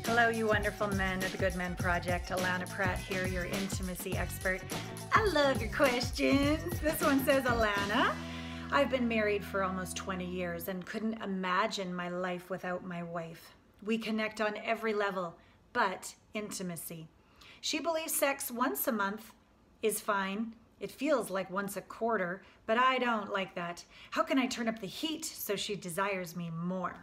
Hello, you wonderful men of the Good Men Project. Allana Pratt here, your intimacy expert. I love your questions. This one says, Allana, I've been married for almost 20 years and couldn't imagine my life without my wife. We connect on every level, but intimacy. She believes sex once a month is fine. It feels like once a quarter, but I don't like that. How can I turn up the heat so she desires me more?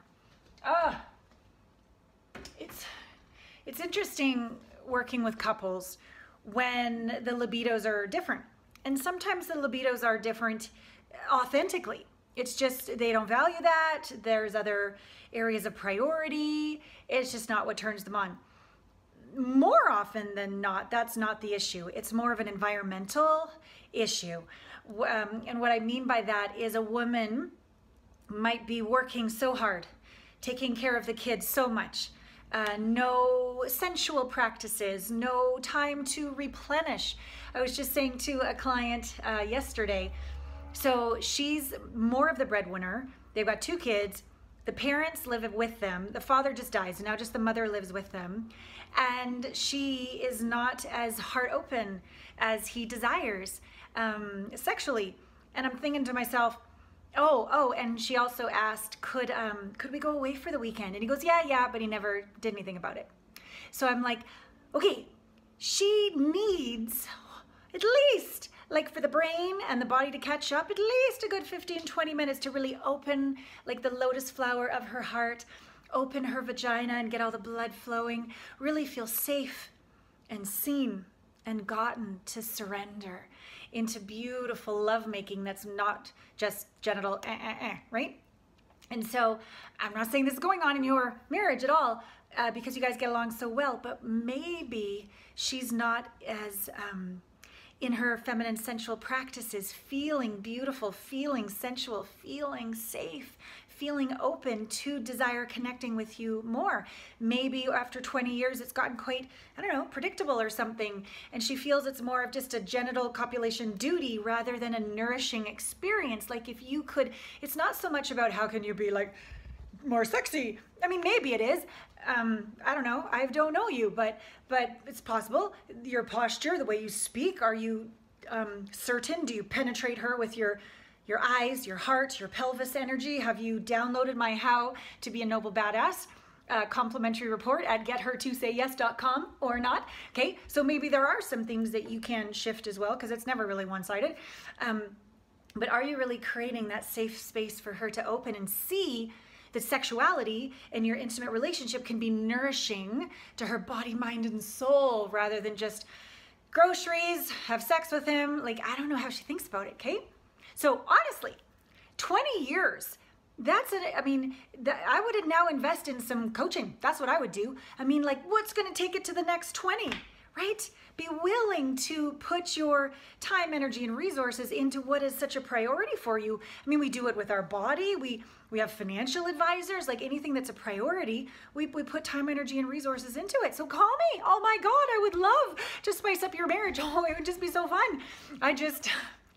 It's interesting working with couples when the libidos are different. And sometimes the libidos are different authentically. It's just they don't value that. There's other areas of priority. It's just not what turns them on. More often than not, that's not the issue. It's more of an environmental issue. And what I mean by that is a woman might be working so hard, taking care of the kids so much, no sensual practices, no time to replenish. I was just saying to a client yesterday, so she's more of the breadwinner. They've got 2 kids. The parents live with them. The father just dies, and now just the mother lives with them. And she is not as heart open as he desires sexually. And I'm thinking to myself, and she also asked, could we go away for the weekend? And he goes, yeah, but he never did anything about it. So I'm like, okay, she needs at least, like for the brain and the body to catch up, at least a good 15-20 minutes to really open like the lotus flower of her heart, open her vagina and get all the blood flowing, really feel safe and seen and gotten to surrender into beautiful lovemaking that's not just genital, right? And so I'm not saying this is going on in your marriage at all because you guys get along so well, but maybe she's not as in her feminine sensual practices, feeling beautiful, feeling sensual, feeling safe, feeling open to desire connecting with you more. Maybe after 20 years, it's gotten quite, I don't know, predictable or something. And she feels it's more of just a genital copulation duty rather than a nourishing experience. Like if you could, it's not so much about how can you be like more sexy. I mean, maybe it is. I don't know. I don't know you, but it's possible. Your posture, the way you speak, are you certain? Do you penetrate her with your eyes, your heart, your pelvis energy? Have you downloaded my How to Be a Noble Badass complimentary report at gether2sayyes.com or not? Okay, so maybe there are some things that you can shift as well because it's never really one-sided. But are you really creating that safe space for her to open and see that sexuality and your intimate relationship can be nourishing to her body, mind, and soul rather than just groceries, have sex with him? Like, I don't know how she thinks about it, okay? So honestly, 20 years, I would now invest in some coaching. That's what I would do. I mean, like, what's going to take it to the next 20, right? Be willing to put your time, energy, and resources into what is such a priority for you. I mean, we do it with our body. We have financial advisors, like anything that's a priority, we put time, energy, and resources into it. So call me. Oh my God, I would love to spice up your marriage. Oh, it would just be so fun.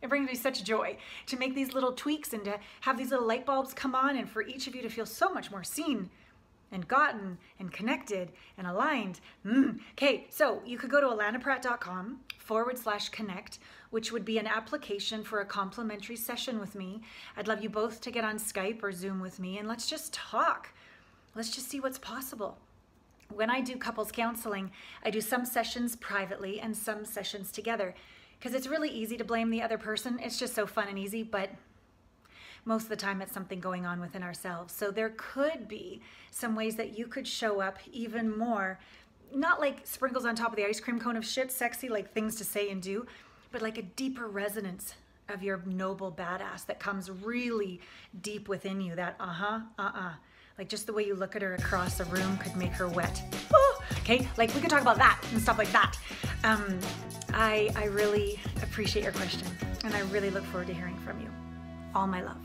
It brings me such joy to make these little tweaks and to have these little light bulbs come on and for each of you to feel so much more seen and gotten and connected and aligned. Okay, so you could go to allanapratt.com/connect, which would be an application for a complimentary session with me. I'd love you both to get on Skype or Zoom with me and let's just talk. Let's just see what's possible. When I do couples counseling, I do some sessions privately and some sessions together because it's really easy to blame the other person. It's just so fun and easy, but most of the time it's something going on within ourselves. So there could be some ways that you could show up even more, not like sprinkles on top of the ice cream cone of shit, sexy, like things to say and do, but like a deeper resonance of your noble badass that comes really deep within you, that like just the way you look at her across a room could make her wet. Okay, like we could talk about that and stuff like that. I really appreciate your question and I really look forward to hearing from you. All my love.